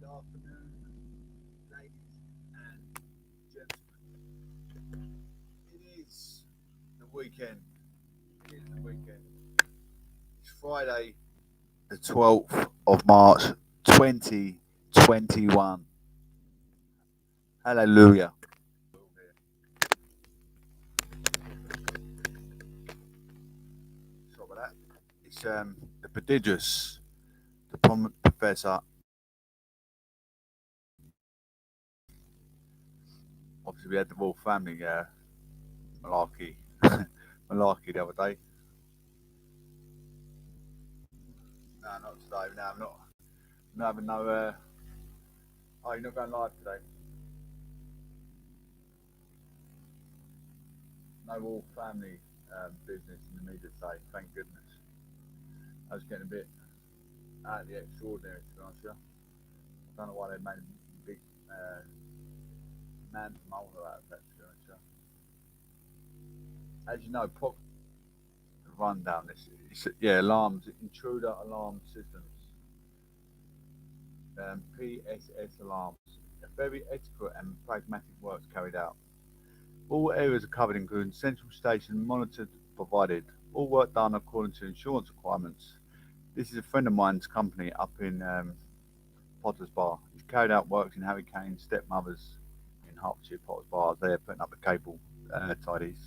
Good afternoon, ladies and gentlemen. It is the weekend. It is the weekend. It's Friday, the 12th of March, 2021. Hallelujah. Sorry about that. It's the prodigious, the prominent professor. Obviously, we had the royal family malarkey, malarkey the other day. No, not today. No, I'm not. I'm not having no. Oh, you're not going live today. No royal family business in the media today. Thank goodness. I was getting a bit out of the extraordinary, to be honest with you. I don't know why they made a big man from out of that, to be honest with you. As you know, rundown this. Yeah, alarms, intruder alarm systems, PSS alarms. A very ethical and pragmatic works carried out. All areas are covered, including central station monitored, provided. All work done according to insurance requirements. This is a friend of mine's company up in Potter's Bar. He's carried out works in Harry Kane's stepmother's in Hertfordshire, Potter's Bar. They're putting up the cable tidies.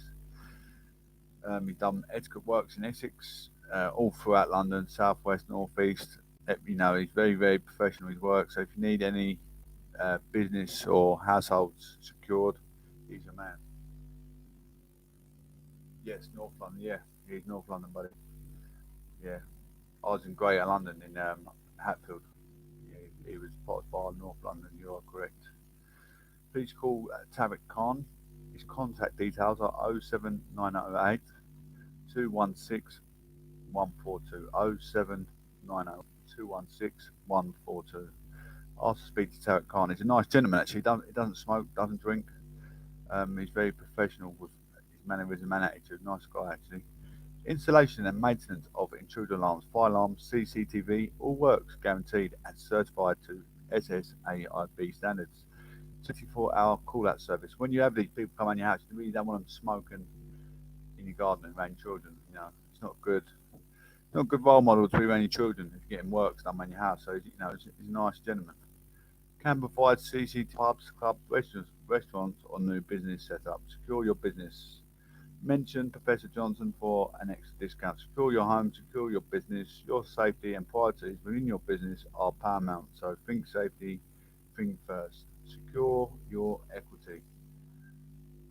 He's done etiquette works in Essex, all throughout London, south west, north east. You know, he's very, very professional in his work. So if you need any business or households secured, he's your man. Yes, North London. Yeah, he's North London, buddy. Yeah, I was in Greater London in Hatfield. Yeah, he was Potter's Bar, North London. You are correct. Please call Tariq Khan. His contact details are 07908 216 142. 07908 216 142. Ask to speak to Tariq Khan. He's a nice gentleman, actually. He doesn't smoke, doesn't drink. He's very professional with his mannerism and attitude. Nice guy, actually. Installation and maintenance of intruder alarms, fire alarms, CCTV, all works guaranteed and certified to SSAIB standards. 24-hour call-out service. When you have these people come on your house, you really don't want them smoking in your garden around children. You know, it's not good. It's not a good role model to be around your children if you're getting work done around your house. So, you know, he's a nice gentleman. Can provide CCTV pubs, clubs, restaurants, or new business setup. Secure your business. Mention Professor Johnson for an extra discount. Secure your home, secure your business. Your safety and priorities within your business are paramount. So think safety, think first. Secure your equity.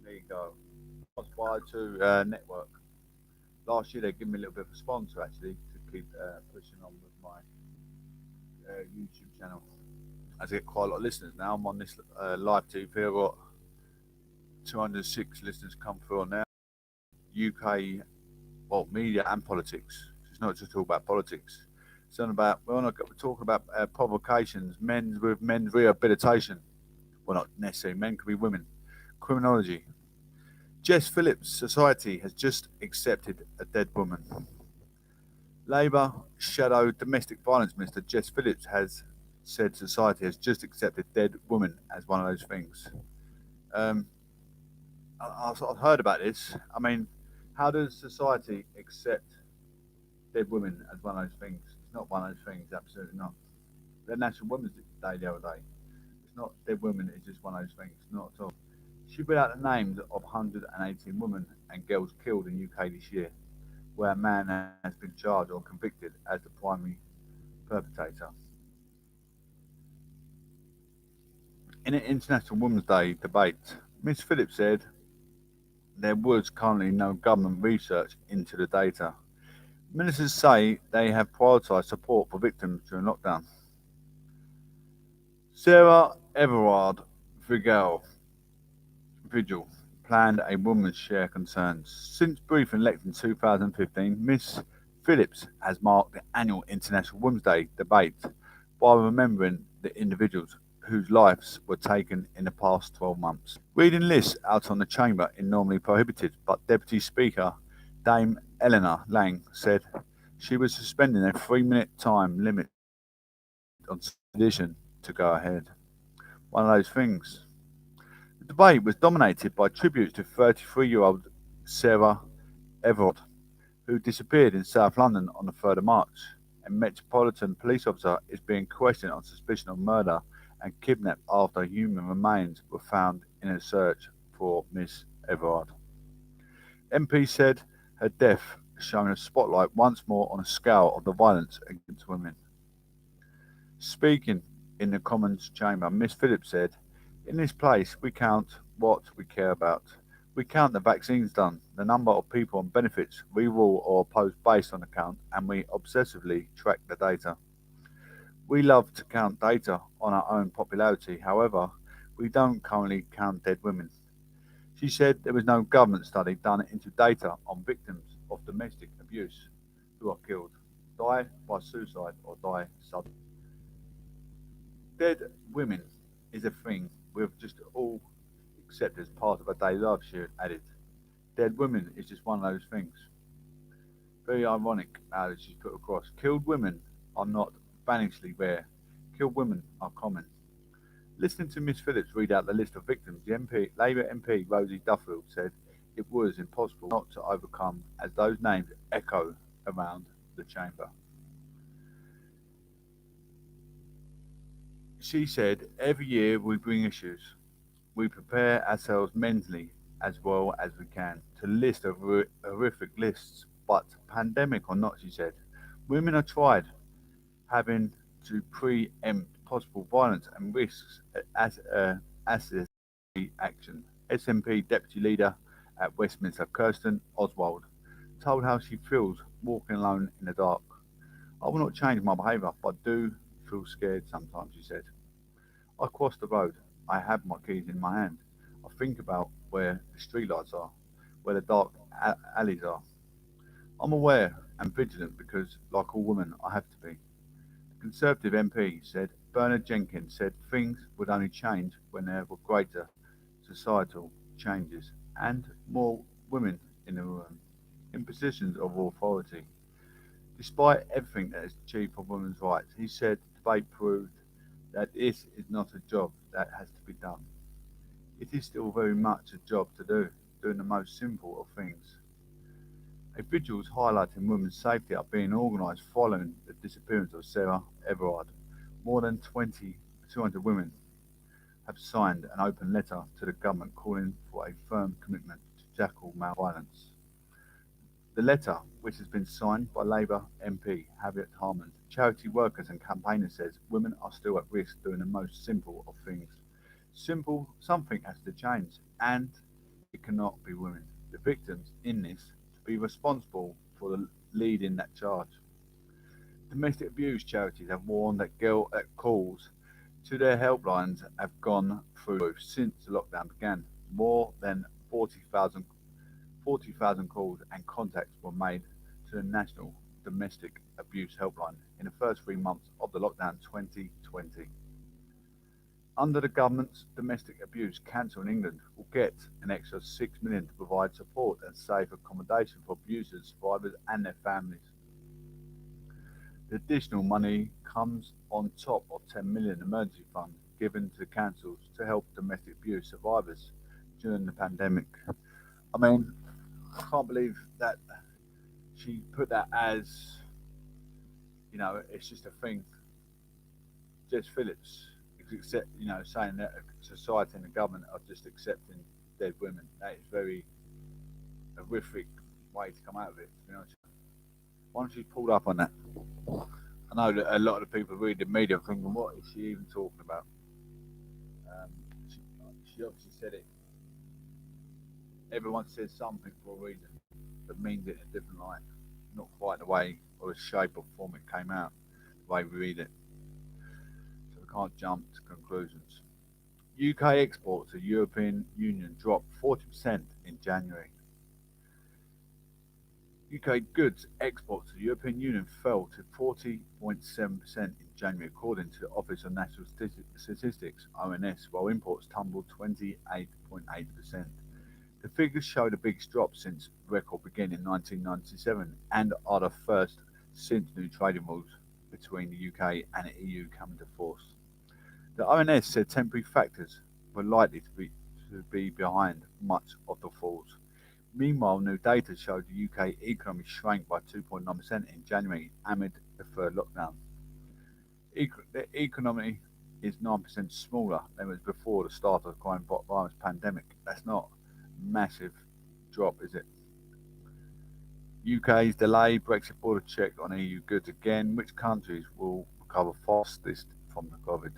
There you go. Aspire to network. Last year they gave me a little bit of a sponsor actually to keep pushing on with my YouTube channel. As I get quite a lot of listeners now. I'm on this live TV. I've got 206 listeners come through on now. UK, well, media and politics. It's not just all about politics. It's not about, we're talking about provocations, men's rehabilitation. Well, not necessarily men, could be women. Criminology. Jess Phillips' society has just accepted a dead woman. Labour shadow domestic violence minister Jess Phillips has said society has just accepted dead woman as one of those things. I've sort of heard about this. I mean, how does society accept dead women as one of those things? It's not one of those things, absolutely not. The National Women's Day the other day. It's not dead women, it's just one of those things, not at all. She read out the names of 118 women and girls killed in UK this year, where a man has been charged or convicted as the primary perpetrator. In an International Women's Day debate, Ms. Phillips said there was currently no government research into the data. Ministers say they have prioritised support for victims during lockdown. Sarah Everard Vigil planned a woman's share concerns. Since briefing elected in 2015, Ms. Phillips has marked the annual International Women's Day debate by remembering the individuals whose lives were taken in the past 12 months. Reading lists out on the chamber is normally prohibited, but Deputy Speaker Dame Eleanor Lang said she was suspending a 3-minute time limit on addition to to go ahead. One of those things. The debate was dominated by tributes to 33-year-old Sarah Everard, who disappeared in South London on the 3rd of March. A Metropolitan Police officer is being questioned on suspicion of murder and kidnapped after human remains were found in a search for Miss Everard. MP said her death shone a spotlight once more on a scale of the violence against women. Speaking in the Commons chamber, Miss Phillips said, "In this place we count what we care about. We count the vaccines done, the number of people on benefits we rule or oppose based on the count, and we obsessively track the data. We love to count data on our own popularity, however, we don't currently count dead women." She said there was no government study done into data on victims of domestic abuse who are killed, die by suicide or die suddenly. Dead women is a thing we've just all accepted as part of our daily life, she added. Dead women is just one of those things. Very ironic how she's put across. Killed women are not vanishingly rare. Killed women are common. Listening to Miss Phillips read out the list of victims, the Labour MP Rosie Duffield said it was impossible not to overcome as those names echo around the chamber. She said, "Every year we bring issues. We prepare ourselves mentally as well as we can to list of horrific lists, but pandemic or not," she said, "women are tried having to preempt possible violence and risks as action." SNP Deputy Leader at Westminster, Kirsten Oswald, told how she feels walking alone in the dark. "I will not change my behaviour, but do feel scared sometimes," she said. "I cross the road. I have my keys in my hand. I think about where the streetlights are, where the dark alleys are. I'm aware and vigilant because, like all women, I have to be." The Conservative MP said Bernard Jenkins said things would only change when there were greater societal changes and more women in the room, in positions of authority. Despite everything that is achieved for women's rights, he said the debate proved that this is not a job that has to be done. It is still very much a job to do, doing the most simple of things. A vigils highlighting women's safety are being organised following the disappearance of Sarah Everard. More than 200 women have signed an open letter to the government calling for a firm commitment to tackle male violence. The letter, which has been signed by Labour MP Harriet Harman, charity workers and campaigners, says women are still at risk doing the most simple of things. Simple, something has to change, and it cannot be women, the victims in this, to be responsible for the lead in that charge. Domestic abuse charities have warned that calls to their helplines have gone through the roof since the lockdown began. More than 40,000 calls and contacts were made to the National Domestic Abuse Helpline in the first 3 months of the lockdown 2020. Under the government's Domestic Abuse Council in England will get an extra £6 million to provide support and safe accommodation for abusers, survivors and their families. The additional money comes on top of £10 million emergency fund given to councils to help domestic abuse survivors during the pandemic. I mean, I can't believe that she put that as, it's just a thing. Jess Phillips is saying that society and the government are just accepting dead women. That is very horrific way to come out of it, to be honest. Why don't you pull up on that? I know that a lot of the people read the media are thinking, what is she even talking about? She obviously said it. Everyone says something for a reason, but means it in a different light. Not quite the way or the shape or form it came out, the way we read it. So we can't jump to conclusions. UK exports to the European Union dropped 40% in January. UK goods exports to the European Union fell to 40.7% in January, according to the Office of National Statistics (ONS), while imports tumbled 28.8%. The figures show the biggest drop since record began in 1997 and are the first since new trading rules between the UK and the EU come into force. The ONS said temporary factors were likely to be behind much of the falls. Meanwhile, new data showed the UK economy shrank by 2.9% in January amid the third lockdown. The economy is 9% smaller than it was before the start of the coronavirus pandemic. That's not a massive drop, is it? UK's delayed Brexit border check on EU goods again. Which countries will recover fastest from the COVID?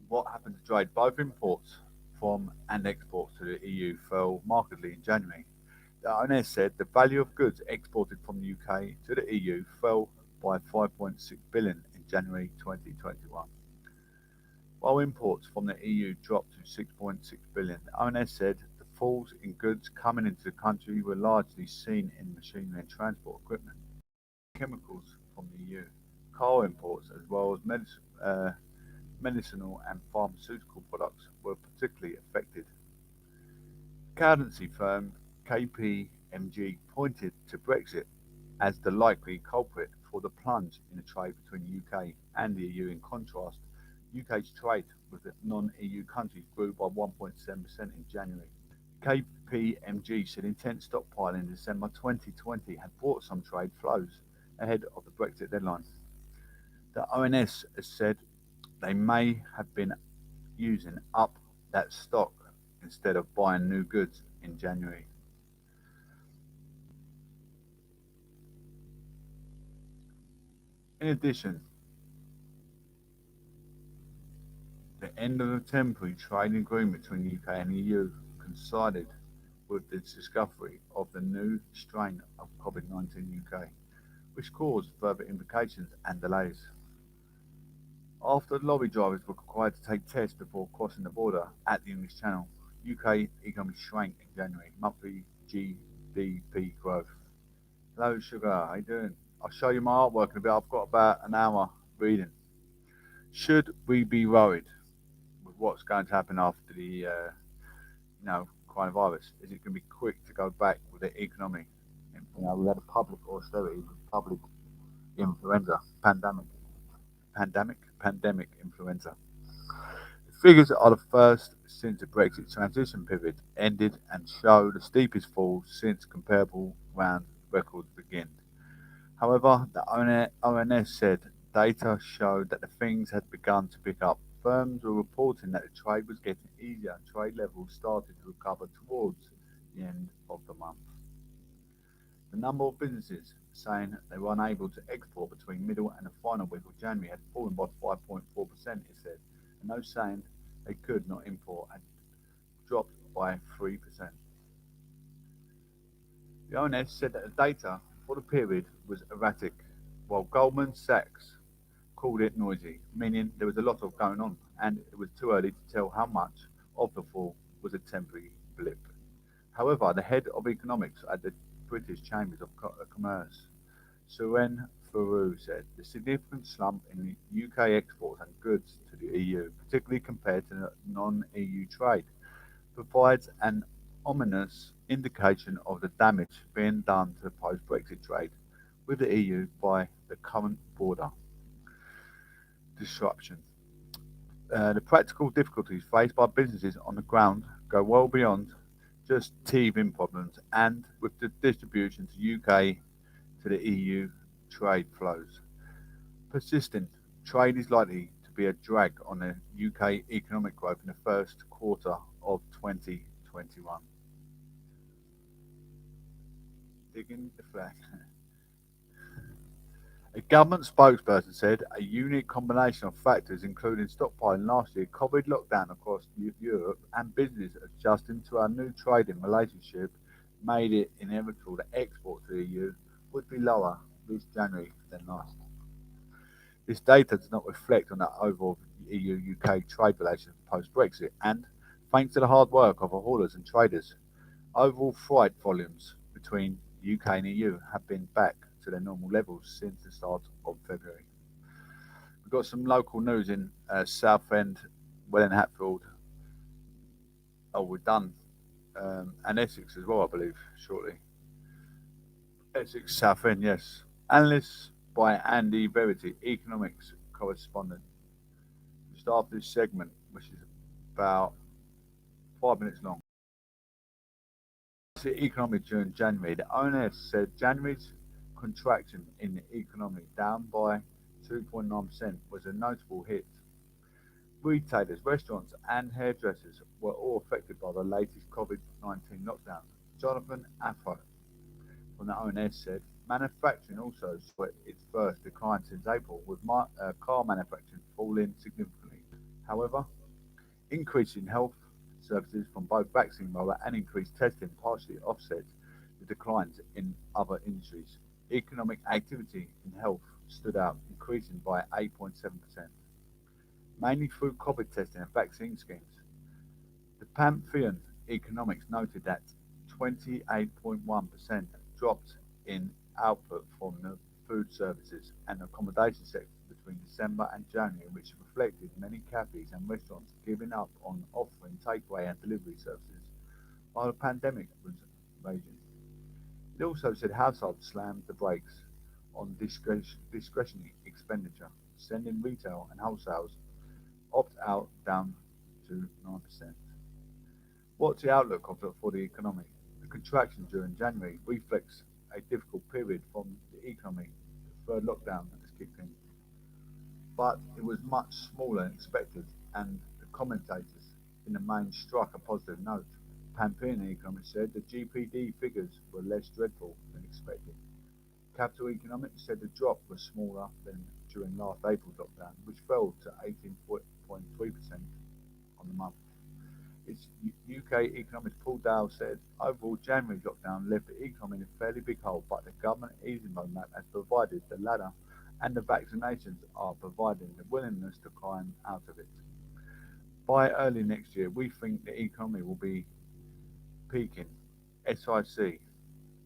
What happened to trade? Both imports from and exports to the EU fell markedly in January. The ONS said the value of goods exported from the UK to the EU fell by 5.6 billion in January 2021, while imports from the EU dropped to 6.6 billion. The ONS said the falls in goods coming into the country were largely seen in machinery and transport equipment, chemicals from the EU, car imports, as well as medicinal and pharmaceutical products were particularly affected. Accountancy firm KPMG pointed to Brexit as the likely culprit for the plunge in the trade between the UK and the EU. In contrast, UK's trade with the non-EU countries grew by 1.7% in January. KPMG said intense stockpiling in December 2020 had brought some trade flows ahead of the Brexit deadline. The ONS has said they may have been using up that stock instead of buying new goods in January. In addition, the end of the temporary trading agreement between the UK and the EU coincided with the discovery of the new strain of COVID-19 in the UK, which caused further implications and delays. After lorry drivers were required to take tests before crossing the border at the English Channel, UK economy shrank in January. Monthly GDP growth. Hello, Sugar. How you doing? I'll show you my artwork in a bit. I've got about an hour reading. Should we be worried with what's going to happen after the coronavirus? Is it going to be quick to go back with the economy? We had a public austerity, public influenza, pandemic influenza. The figures are the first since the Brexit transition period ended and show the steepest fall since comparable round records begin. However, the ONS said data showed that the things had begun to pick up. Firms were reporting that the trade was getting easier and trade levels started to recover towards the end of the month. The number of businesses saying they were unable to export between middle and the final week of January had fallen by 5.4%, it said, and those saying they could not import had dropped by 3%. The ONS said that the data for the period was erratic, while Goldman Sachs called it noisy, meaning there was a lot of going on, and it was too early to tell how much of the fall was a temporary blip. However, the head of economics at the British Chambers of Commerce, Suren Farouk, said the significant slump in the UK exports and goods to the EU, particularly compared to non-EU trade, provides an ominous indication of the damage being done to the post-Brexit trade with the EU by the current border disruption. The practical difficulties faced by businesses on the ground go well beyond just teething problems, and with the distribution to UK to the EU trade flows persistent, trade is likely to be a drag on the UK economic growth in the first quarter of 2021. Digging the flag. A government spokesperson said a unique combination of factors, including stockpiling last year, COVID lockdown across Europe, and business adjusting to our new trading relationship, made it inevitable that exports to the EU would be lower this January than last. This data does not reflect on the overall EU-UK trade relations post-Brexit, and thanks to the hard work of our haulers and traders, overall freight volumes between the UK and EU have been back to their normal levels since the start of February. We've got some local news in Southend, well in Hatfield. Oh, we're done. And Essex as well, I believe, shortly. Essex, Southend, yes. Analysts by Andy Verity, economics correspondent. Just after this segment, which is about 5 minutes long. The economy during January. The ONS said January's contraction in the economy, down by 2.9%, was a notable hit. Retailers, restaurants, and hairdressers were all affected by the latest COVID-19 lockdown. Jonathan Afro from the ONS said manufacturing also saw its first decline since April, with car manufacturing falling significantly. However, increase in health services from both vaccine rollout and increased testing partially offset the declines in other industries. Economic activity in health stood out, increasing by 8.7%, mainly through COVID testing and vaccine schemes. The Pantheon Economics noted that 28.1% dropped in output from the food services and accommodation sector between December and January, which reflected many cafes and restaurants giving up on offering takeaway and delivery services while the pandemic was raging. It also said households slammed the brakes on discretionary expenditure, sending retail and wholesales opt-out down to 9%. What's the outlook for the economy? The contraction during January reflects a difficult period from the economy. The third lockdown has kicked in, but it was much smaller than expected, and the commentators in the main struck a positive note. Pantheon Economics said the GPD figures were less dreadful than expected. Capital Economics said the drop was smaller than during last April's lockdown, which fell to 18.3% on the month. Its UK economist Paul Dale said overall January's lockdown left the economy in a fairly big hole, but the government easing roadmap has provided the ladder, and the vaccinations are providing the willingness to climb out of it. By early next year, we think the economy will be peaking. SIC,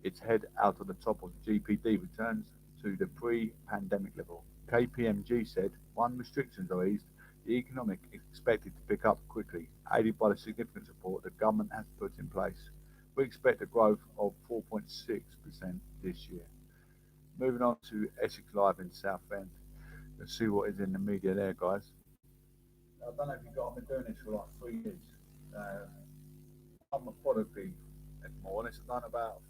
its head out of the top of the GPD, returns to the pre-pandemic level. KPMG said once restrictions are eased, the economic is expected to pick up quickly, aided by the significant support the government has put in place. We expect a growth of 4.6% this year. Moving on to Essex Live in Southend. Let's see what is in the media there, guys. I don't know if you got. I've been doing this for like 3 years. I'm methodically more honest. I've done about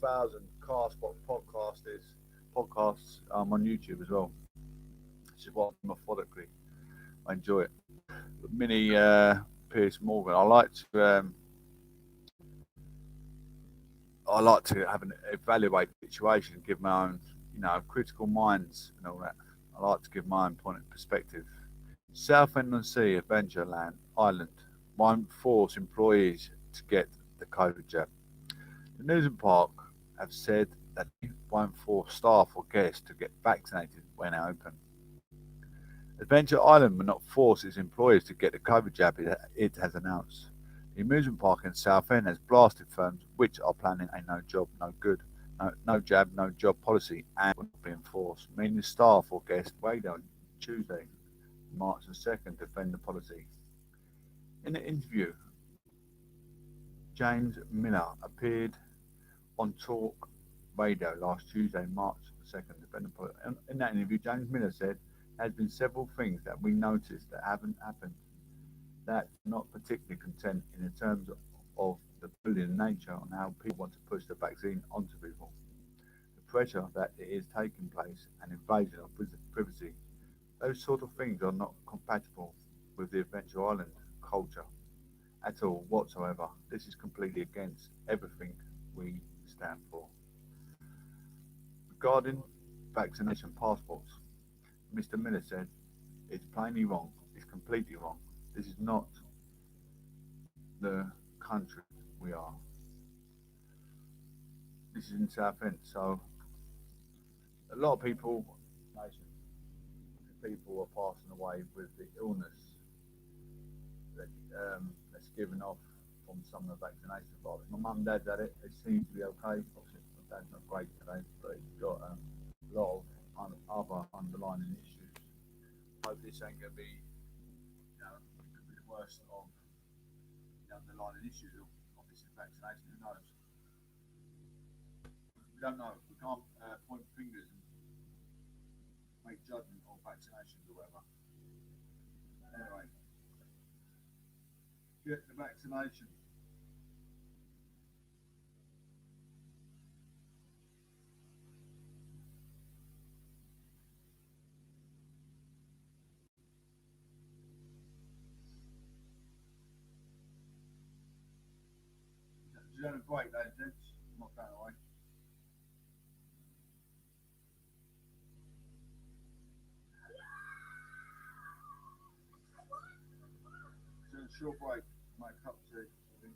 1,000 car spot podcasts on YouTube as well. This is what methodically I enjoy it. Mini Pierce Morgan. I like to have an evaluate the situation, give my own, critical minds and all that. I like to give my own point of perspective. Southend-on-Sea Adventure Island won't force employees to get the COVID jab. The amusement park have said that it won't force staff or guests to get vaccinated when open. Adventure Island will not force its employees to get the COVID jab, it has announced. The amusement park in Southend has blasted firms which are planning a no job, no good, no jab, no job policy and will not be enforced, meaning staff or guests wait on Tuesday, March the 2nd, to defend the policy. In an interview, James Miller appeared on Talk Radio last Tuesday, March the 2nd, defending the policy. In that interview, James Miller said, there has been several things that we noticed that haven't happened, that are not particularly content in the terms of the bullying nature on how people want to push the vaccine onto people. The pressure that it is taking place and invasion of privacy. Those sort of things are not compatible with the Adventure Island culture at all whatsoever. This is completely against everything we stand for. Regarding vaccination passports, Mr. Miller said, it's plainly wrong, it's completely wrong. This is not the country we are. This is in Southend, so a lot of people are passing away with the illness that's given off from some of the vaccination box. My mum and dad's had it, they seem to be okay. Obviously my dad's not great today, but he's got a lot of other underlying issues. Hope this ain't going to be, could be the worst of the underlying issues of this vaccination. Who knows? We don't know. We can't point fingers get the vaccination. She's on a break, though, gents. I'm not going away. She's on a short break. Make a cup of tea, I think.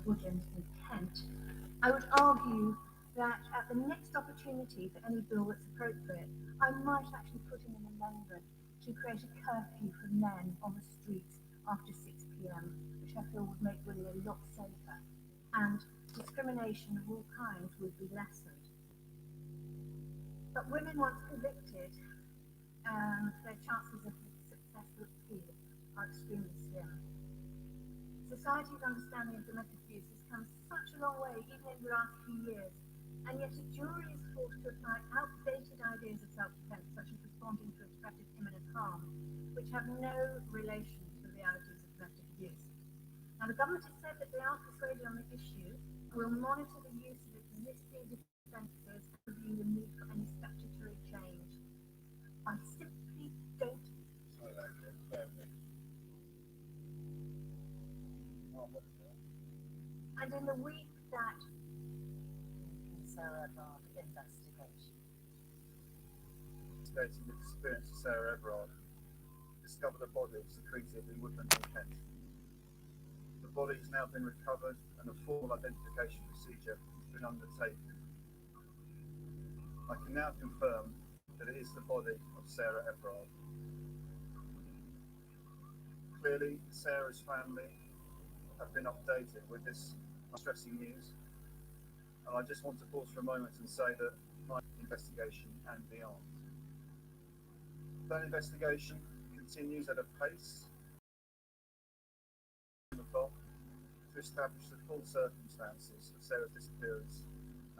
Woodland in Kent, I would argue that at the next opportunity for any bill that's appropriate, I might actually put in an amendment to create a curfew for men on the streets after 6 p.m, which I feel would make women a lot safer, and discrimination of all kinds would be lessened. But women, once convicted, their chances of successful appeal are extremely slim. Society's understanding of domestic abuse has come such a long way, even in the last few years, and yet a jury is forced to apply outdated ideas of self-defense, such as responding to a threat of imminent harm, which have no relation to the realities of domestic abuse. Now, the government has said that they are persuaded on the issue, will monitor the use of existing defences and review the need for any statutory change. I simply don't. And in the week that Sarah Everard investigation. Investigating the disappearance of Sarah Everard, discovered a body secreted in Woodland in Kent. The body has now been recovered and a formal identification procedure has been undertaken. I can now confirm that it is the body of Sarah Everard. Clearly, Sarah's family have been updated with this distressing news, and I just want to pause for a moment and say that my investigation and beyond. That investigation continues at a pace to establish the full circumstances of Sarah's disappearance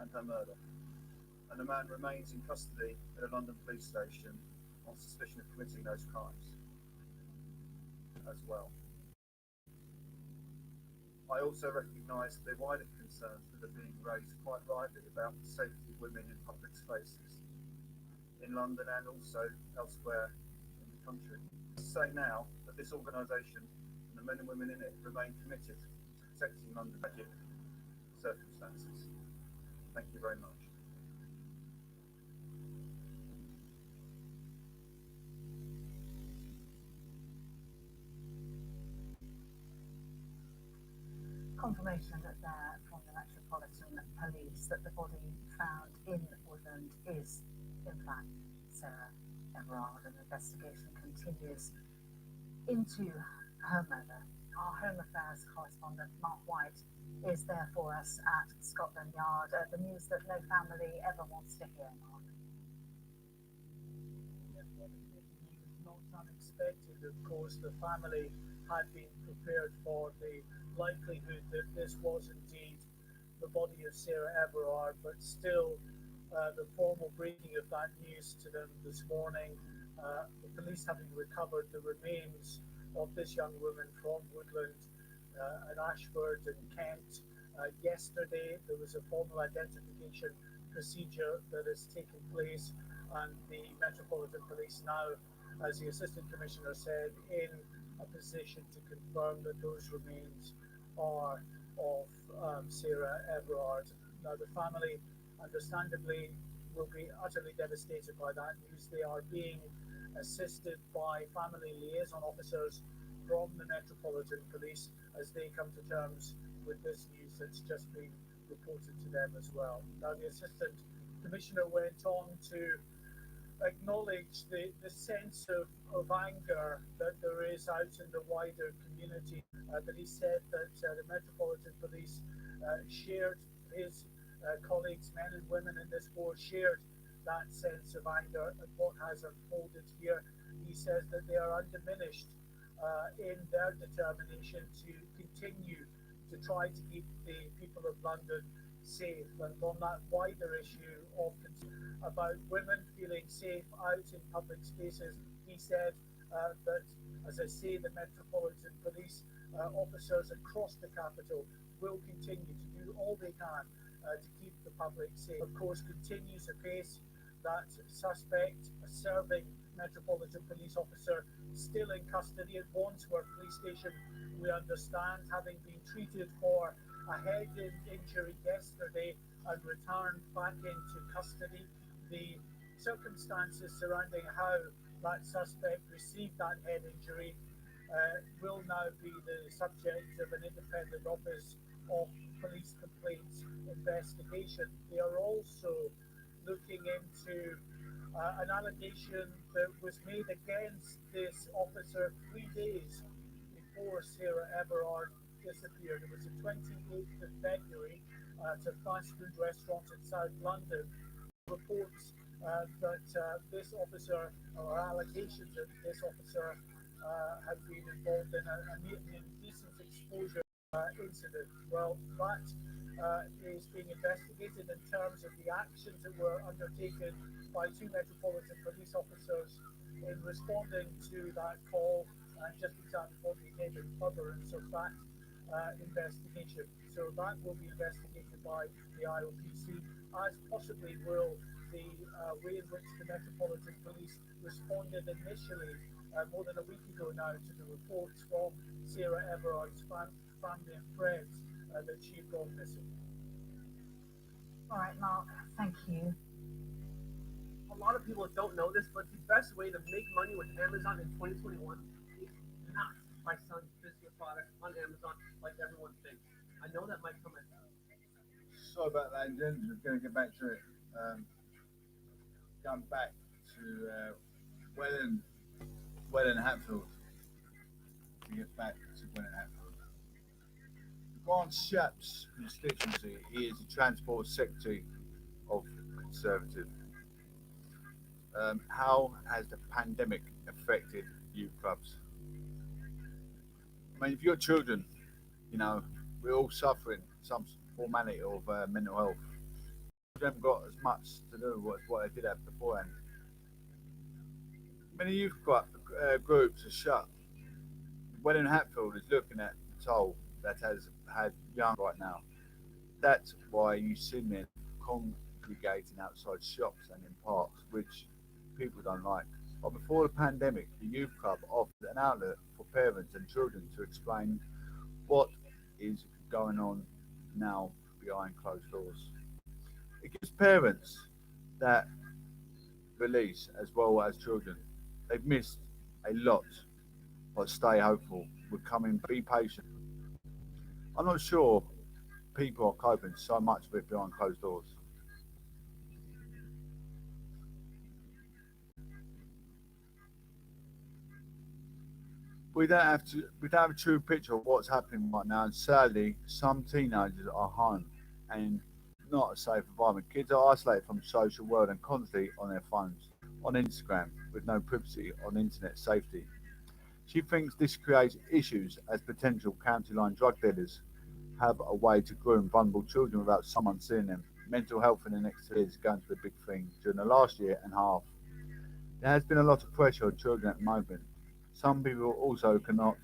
and her murder, and the man remains in custody at a London police station on suspicion of committing those crimes as well. I also recognise the wider concerns that are being raised quite rightly about the safety of women in public spaces, in London and also elsewhere in the country. I say now that this organisation and the men and women in it remain committed to protecting London's tragic circumstances. Thank you very much. Confirmation that from the Metropolitan Police that the body found in Woodland is, in fact, Sarah Everard, and investigation continues into her murder. Our Home Affairs correspondent, Mark White, is there for us at Scotland Yard. The news that no family ever wants to hear, Mark. Not unexpected, of course. The family had been prepared for the likelihood that this was indeed the body of Sarah Everard, but still the formal breaking of that news to them this morning, the police having recovered the remains of this young woman from Woodland at Ashford in Kent. Yesterday there was a formal identification procedure that has taken place, and the Metropolitan Police now, as the Assistant Commissioner said, in a position to confirm that those remains are of Sarah Everard. Now, the family, understandably, will be utterly devastated by that news. They are being assisted by family liaison officers from the Metropolitan Police as they come to terms with this news that's just been reported to them as well. Now, the Assistant Commissioner went on to acknowledge the sense of anger that there is out in the wider community, that he said that the Metropolitan Police shared his colleagues, men and women in this force, shared that sense of anger at what has unfolded here. He says that they are undiminished in their determination to continue to try to keep the people of London safe. And on that wider issue of about women feeling safe out in public spaces, he said that, as I say, the Metropolitan Police officers across the capital will continue to do all they can to keep the public safe. Of course, continues apace. That suspect, a serving Metropolitan Police officer, still in custody at Wandsworth Police Station, we understand, having been treated for a head injury yesterday and returned back into custody. The circumstances surrounding how that suspect received that head injury will now be the subject of an independent office of police complaints investigation. They are also looking into an allegation that was made against this officer 3 days before Sarah Everard disappeared. It was the 28th of February at a fast food restaurant in South London. Reports that this officer, or allegations that this officer had been involved in an indecent exposure incident. Well, that is being investigated in terms of the actions that were undertaken by two Metropolitan Police officers in responding to that call just exactly what became in furtherance of that investigation. So that will be investigated by the IOPC, as possibly will the way in which the Metropolitan Police responded initially more than a week ago now to the reports from Sarah Everard's family and friends that she had gone missing. All right, Mark, thank you. A lot of people don't know this, but the best way to make money with Amazon in 2021 is not by selling physical products on Amazon like everyone thinks. I know that might come as Sorry about that, Jen. Just going to get back to it. Going back to Welling Hatfield. To get back to Welling Hatfield. Grant Shapps' constituency, he is the Transport Secretary of Conservative. How has the pandemic affected youth clubs? I mean, if you've got children, you know, we're all suffering some formality of mental health. We haven't got as much to do with what they did have beforehand. Many youth groups are shut. Welling Hatfield is looking at the toll that has had young right now. That's why you see men congregating outside shops and in parks, which people don't like. But before the pandemic, the youth club offered an outlet for parents and children to explain what is going on now behind closed doors. It gives parents that release as well as children. They've missed a lot, but stay hopeful. We're coming, be patient. I'm not sure people are coping so much of it behind closed doors. We don't have a true picture of what's happening right now, and sadly, some teenagers are home and not a safe environment. Kids are isolated from the social world and constantly on their phones, on Instagram, with no privacy on internet safety. She thinks this creates issues as potential county line drug dealers have a way to groom vulnerable children without someone seeing them. Mental health in the next 2 years is going to be a big thing during the last year and a half. There has been a lot of pressure on children at the moment. Some people also cannot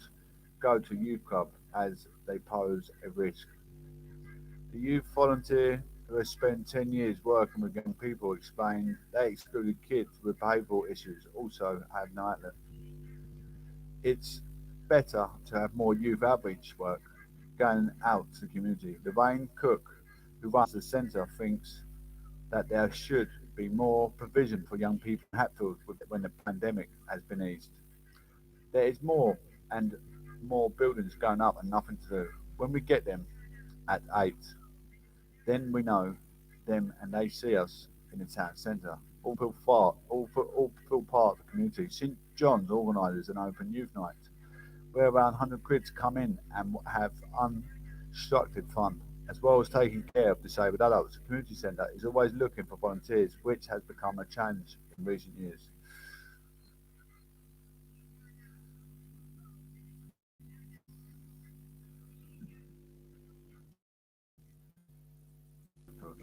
go to youth club as they pose a risk. The youth volunteer who has spent 10 years working with young people explained they excluded kids with behavioural issues also have no outlet. It's better to have more youth outreach work going out to the community. Lorraine Cook, who runs the centre, thinks that there should be more provision for young people in Hatfield when the pandemic has been eased. There is more and more buildings going up and nothing to do. When we get them at 8, then we know them and they see us in the town centre. All feel part of the community. St John's organises an open youth night where around 100 kids come in and have unstructured fun, as well as taking care of disabled adults. The community centre is always looking for volunteers, which has become a challenge in recent years.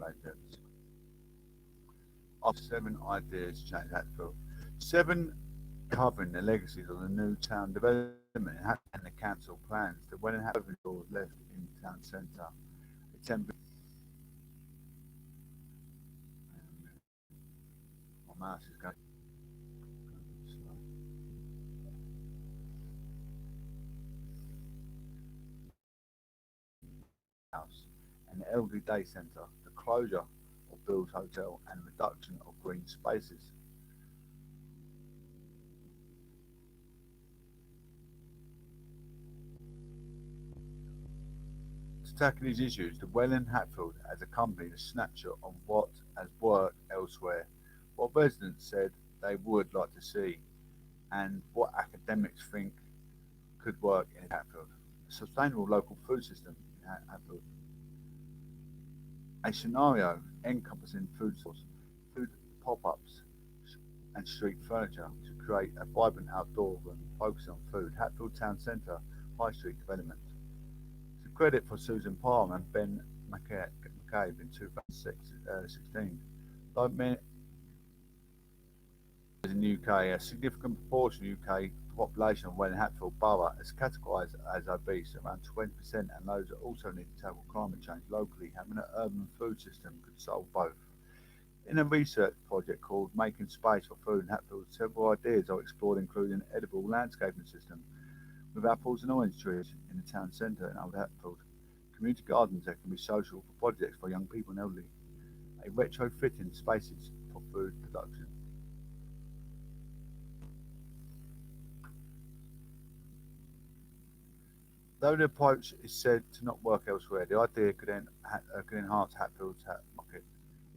projects. After 7 ideas changed Hatfield. 7 covering the legacies of the new town development and the council plans. The Welland Hatfield stores left in town centre. My mouse is going slow. House and the elderly day centre, the closure of Bill's Hotel and reduction of green spaces. To tackle these issues, the Welland Hatfield as a company a snapshot of what has worked elsewhere, what residents said they would like to see, and what academics think could work in Hatfield. A sustainable local food system in Hatfield. A scenario encompassing food stores, food pop-ups, and street furniture to create a vibrant outdoor room focusing on food. Hatfield Town Centre High Street development. To credit for Susan Palm and Ben McCabe in 2016. Like many in the UK, a significant proportion of the UK population of Welland Hatfield Borough is categorised as obese, around 20%, and those that also need to tackle climate change locally. Having an urban food system could solve both. In a research project called Making Space for Food in Hatfield, several ideas are explored, including an edible landscaping system with apples and orange trees in the town centre in Old Hatfield, community gardens that can be social for projects for young people and elderly, a retrofitting spaces for food production. Though the approach is said to not work elsewhere, the idea could enhance Hatfield's market.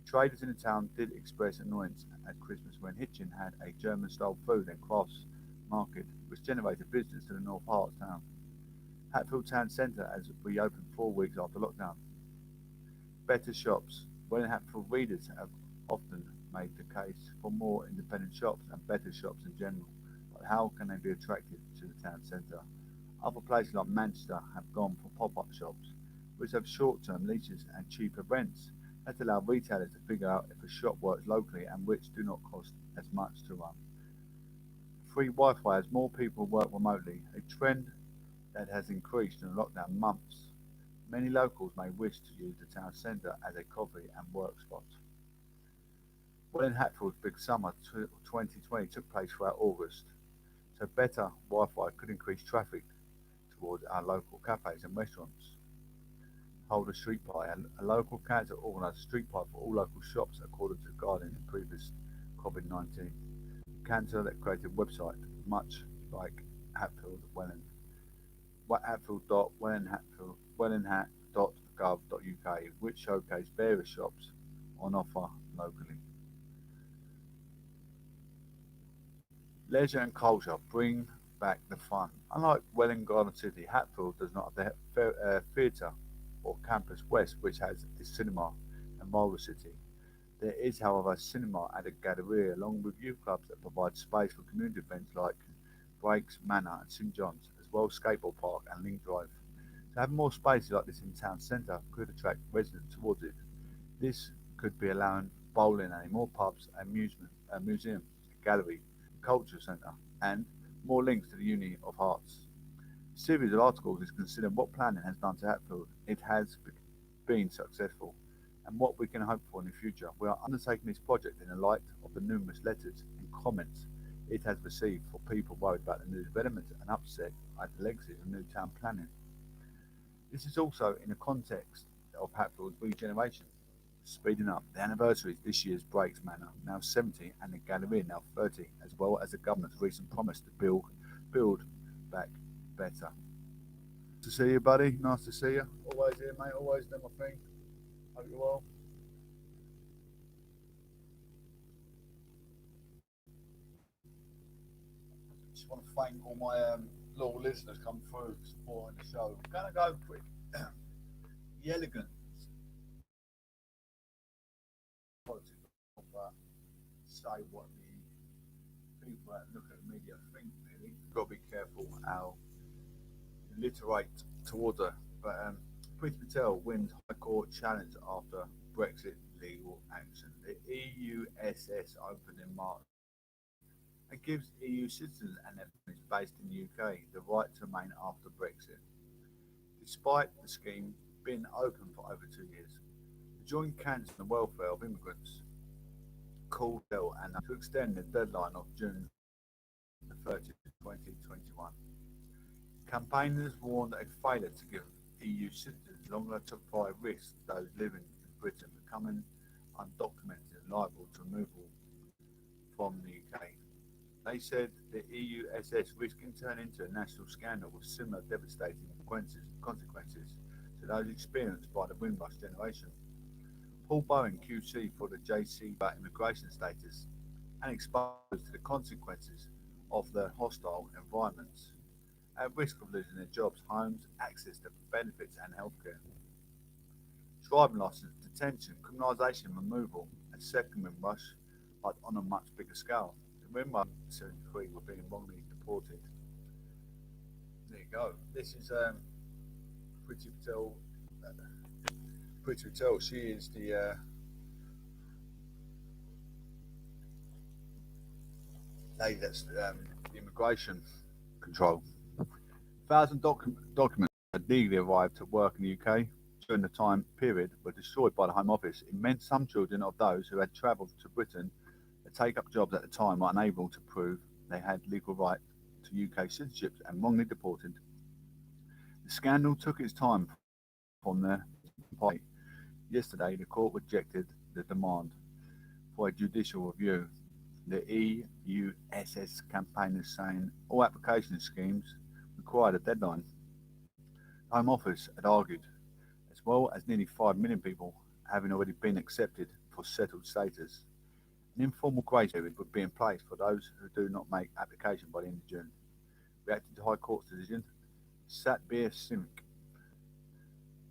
The traders in the town did express annoyance at Christmas when Hitchin had a German-style food and crafts market, which generated business to the north part of town. Hatfield Town Centre has reopened 4 weeks after lockdown. Better shops. Welland Hatfield readers have often made the case for more independent shops and better shops in general, but how can they be attracted to the town centre? Other places like Manchester have gone for pop-up shops, which have short-term leases and cheaper rents that allow retailers to figure out if a shop works locally and which do not cost as much to run. Free Wi-Fi as more people work remotely, a trend that has increased in the lockdown months. Many locals may wish to use the town centre as a coffee and work spot. Welland Hatfield's Big Summer 2020 took place throughout August, so better Wi-Fi could increase traffic towards our local cafes and restaurants. Hold a street pie. A local council organised a street pie for all local shops according to the Guardian in previous COVID-19. Council that created a website much like Hatfield Welland. Hatfield.wellandhat.gov.uk, which showcased various shops on offer locally. Leisure and culture bring back the fun. Unlike Welland Garden City, Hatfield does not have the theatre or Campus West, which has a cinema and Roller City. There is, however, a cinema at a gallery, along with youth clubs that provide space for community events like Briggs, Manor and St John's, as well as skateboard park and Link Drive. To have more spaces like this in town centre could attract residents towards it. This could be allowing bowling and more pubs, a museum, a gallery, a culture centre, and more links to the Uni of Arts. A series of articles is considering what planning has done to Hatfield. It has been successful, and what we can hope for in the future. We are undertaking this project in the light of the numerous letters and comments it has received for people worried about the new development and upset at the legacy of new town planning. This is also in the context of Hatfield's regeneration, speeding up the anniversaries this year's Briggs Manor, now 70, and the Gallery, now 30, as well as the government's recent promise to build back better. To see you, buddy. Nice to see you. Always here, mate. Always do my thing. Hope you're well. Just want to thank all my loyal listeners come through supporting the show. I'm gonna go quick. The elegance. Say what the people that look at the media think, really. You've got to be careful how you alliterate towards her. But Priti Patel wins High Court challenge after Brexit legal action. The EUSS opened in March and gives EU citizens and their families based in the UK the right to remain after Brexit, despite the scheme being open for over 2 years. The Joint Council on the Welfare of Immigrants called bill and to extend the deadline of June the 30th, 2021. Campaigners warned a failure to give EU citizens longer to apply risks those living in Britain becoming undocumented and liable to removal from the UK. They said the EUSS risking turning into a national scandal with similar devastating consequences to those experienced by the Windrush generation. Paul Bowen, QC for the JC about immigration status and exposed to the consequences of the hostile environments, at risk of losing their jobs, homes, access to benefits and healthcare. Driving licence, detention, criminalisation, removal, and second Windrush, but on a much bigger scale. The Windrush 73 were being wrongly deported. There you go. This is Priti Patel. Priti Patel. She is the lady that's the immigration control. Thousands of documents had legally arrived to work in the UK during the time period were destroyed by the Home Office. It meant some children of those who had travelled to Britain to take up jobs at the time were unable to prove they had legal right to UK citizenship and wrongly deported. The scandal took its time from the party. Yesterday, the court rejected the demand for a judicial review. The EUSS campaigners saying all application schemes required a deadline. The Home Office had argued, as well as nearly 5 million people having already been accepted for settled status, an informal grace period would be in place for those who do not make application by the end of June. Reacting to High Court's decision, Satbir Singh,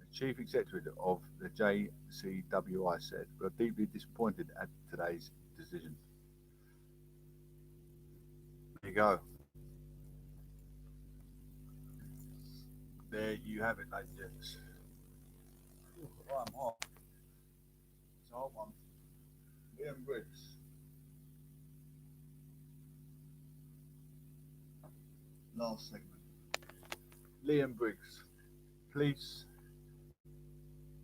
the Chief Executive of the JCWI, said, "We are deeply disappointed at today's decision." There you go. There you have it, ladies and gents. I'm hot. It's a hot one. Liam Briggs. Last segment. Liam Briggs. Police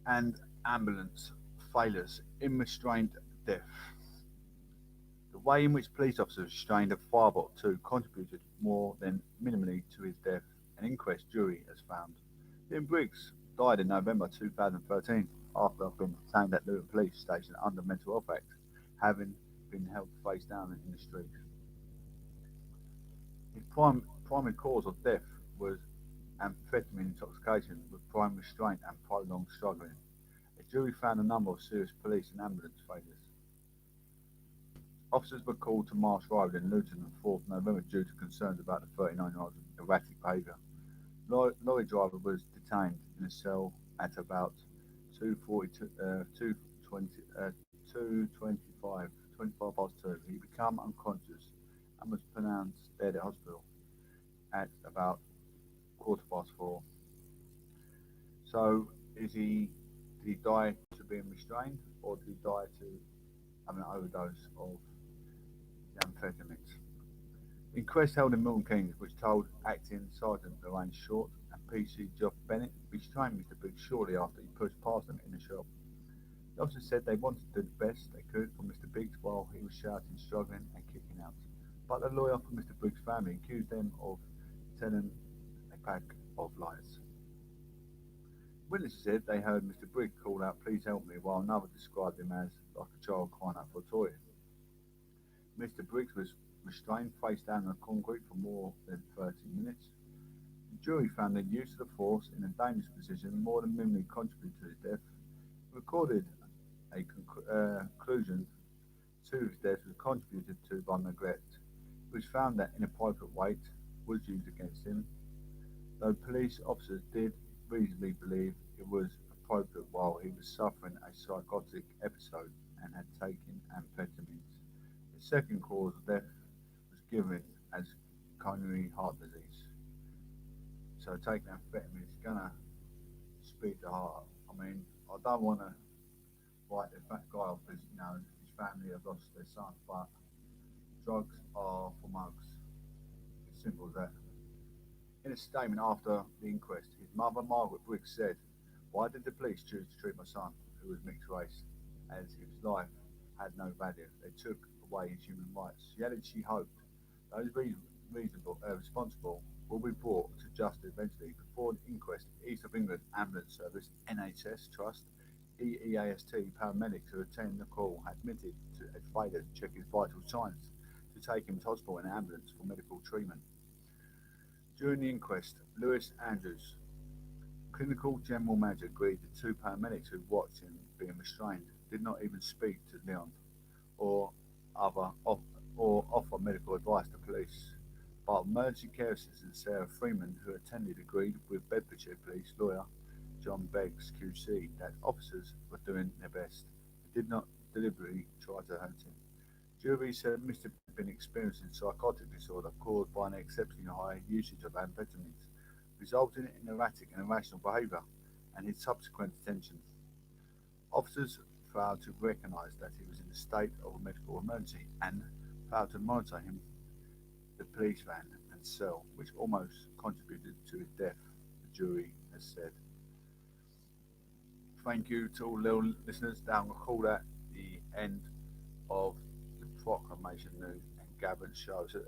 and ambulance failures in restraint death. The way in which police officers restrained a firebot 2 contributed more than minimally to his death, an inquest jury has found. Liam Briggs died in November 2013 after being detained at Luton Police Station under Mental Health Act, having been held face down in the street. His primary cause of death was amphetamine intoxication with prime restraint and prolonged struggling. A jury found a number of serious police and ambulance failures. Officers were called to Marsh Road in Luton on 4th November due to concerns about the 39-year-old's erratic behaviour. Lorry driver was detained in a cell at about 25 past 2. He became unconscious and was pronounced dead at hospital at about 4:15. So, did he die to being restrained, or did he die to having an overdose of amphetamines? The inquest held in Milton Keynes, which told Acting Sergeant Lorraine Short and PC Geoff Bennett restrained Mr. Briggs shortly after he pushed past them in the shop. The officer said they wanted to do the best they could for Mr. Briggs while he was shouting, struggling and kicking out. But the lawyer for Mr. Briggs' family accused them of telling a pack of lies. Witnesses said they heard Mr. Briggs call out, "Please help me," while another described him as like a child crying out for a toy. Mr. Briggs was restrained face down on concrete for more than 30 minutes. The jury found the use of the force in a dangerous position more than minimally contributed to his death. Recorded a conclusion to his death was contributed to by neglect. It was found that inappropriate weight was used against him, though police officers did reasonably believe it was appropriate while he was suffering a psychotic episode and had taken amphetamines. The second cause of death was given as coronary heart disease. So taking amphetamines is gonna speed the heart. I mean, I don't want to fight their fat guy off because his family have lost their son. But drugs are for mugs. It's simple as that. In a statement after the inquest, his mother, Margaret Briggs, said, "Why did the police choose to treat my son, who was mixed race, as if his life had no value? They took away his human rights." She added she hoped those responsible will be brought to justice eventually. Before the inquest, East of England Ambulance Service (NHS) Trust EEAST paramedics who attended the call admitted to a failure to check his vital signs to take him to hospital in an ambulance for medical treatment. During the inquest, Lewis Andrews, clinical general manager, agreed the two paramedics who watched him being restrained did not even speak to Leon or offer medical advice to police. But emergency care assistant Sarah Freeman, who attended, agreed with Bedfordshire police lawyer John Beggs QC that officers were doing their best. They did not deliberately try to hurt him. Jury said Mr. had been experiencing psychotic disorder caused by an exceptionally high usage of amphetamines, resulting in erratic and irrational behaviour and his subsequent detention. Officers failed to recognise that he was in a state of a medical emergency and failed to monitor him, the police van and cell, which almost contributed to his death, the jury has said. Thank you to all little listeners. Now I'm going to call that the end of the Proclamation News and Gavin show. So,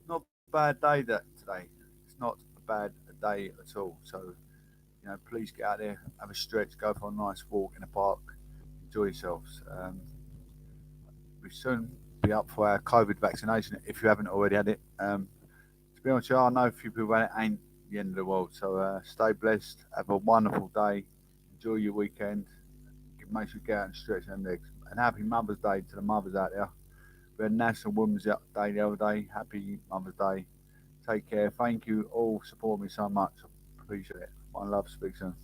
not a bad day today. It's not a bad day at all. So, please get out there, have a stretch, go for a nice walk in the park, enjoy yourselves. We soon be up for our COVID vaccination if you haven't already had it. To be honest, I know a few people had it, ain't the end of the world. So stay blessed, have a wonderful day, enjoy your weekend, make sure you get out and stretch them legs. And happy Mother's Day to the mothers out there. We had National Women's Day the other day. Happy Mother's Day. Take care. Thank you all for supporting me so much. I appreciate it. One love. Speak soon.